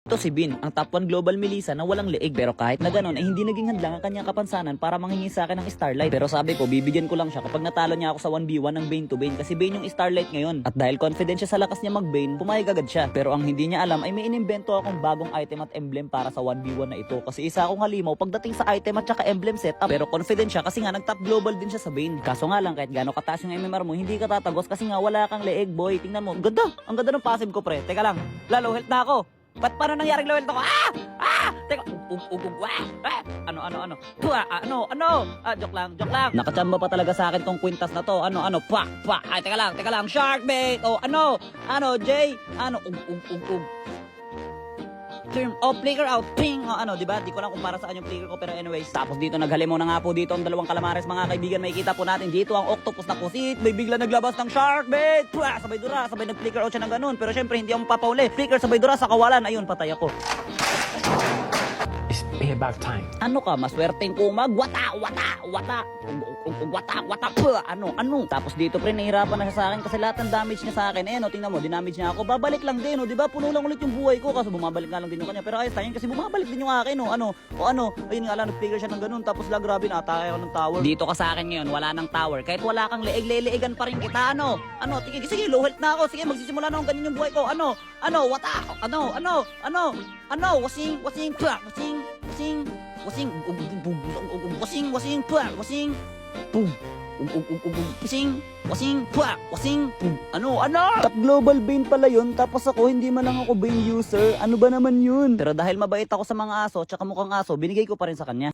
Ito si Bin, ang top 1 global Melissa na walang leeg. Pero kahit na ganun ay hindi naging hadlang ang kanyang kapansanan para manghingi sa akin ng Starlight. Pero sabi ko, bibigyan ko lang siya kapag natalo niya ako sa 1v1 ng Bane to Bane. Kasi Bane yung Starlight ngayon. At dahil confident siya sa lakas niya mag-Bane, pumayag agad siya. Pero ang hindi niya alam ay may inimbento akong bagong item at emblem para sa 1v1 na ito. Kasi isa akong halimaw pagdating sa item at saka emblem setup. Pero confident siya kasi nga nag-top global din siya sa Bane. Kaso nga lang kahit gaano kataas yung MMR mo, hindi ka tatagos kasi nga wala kang leeg, boy. Tingnan mo, ganda. Ang ganda ng passive ko, pre. Teka lang, lalo health na ako. Paano nangyaring low health ako? Teka, joke lang. Nakachamba pa talaga sa akin tong kwintas na to. Ay, teka lang, shark bait. Jay, term, flicker out, ping, diba? Di ko lang kung para saan yung flicker ko, pero anyways. Tapos dito, naghalimaw na nga po dito ang dalawang kalamares, mga kaibigan. Makikita po natin dito ang octopus na kusit. May bigla naglabas ng shark bait. Sabay dura, sabay nag-flicker out siya ng ganun. Pero syempre, hindi ako mapapauli. Flicker, sabay dura sa kawalan. Ayun, patay ako. It's payback time. Ano ka, maswerteng kumag? Wata. Tapos dito, pre, nahihirapan na siya sa akin kasi lahat ng damage niya sa akin. Tingnan mo, dinamage niya ako. Babalik lang din, di ba? Puno lang ulit yung buhay ko. Kaso bumabalik nga lang din yung kanya. Pero ayos tayo kasi bumabalik din yung akin, Ayun nga lang, nag-figure siya ng ganun. Tapos grabe, nakatake ako ng tower. Dito ka sa akin ngayon, wala nang tower. Kahit wala kang leeg-leegan pa rin kita, sige, low health na ako. Sige, magsisimula na akong ganyan yung buhay ko. Top global Bane pala yun, tapos ako hindi man lang ako Bane user. Ano ba naman yun? Pero dahil mabait ako sa mga aso, tsaka mukhang aso, binigay ko pa rin sa kanya.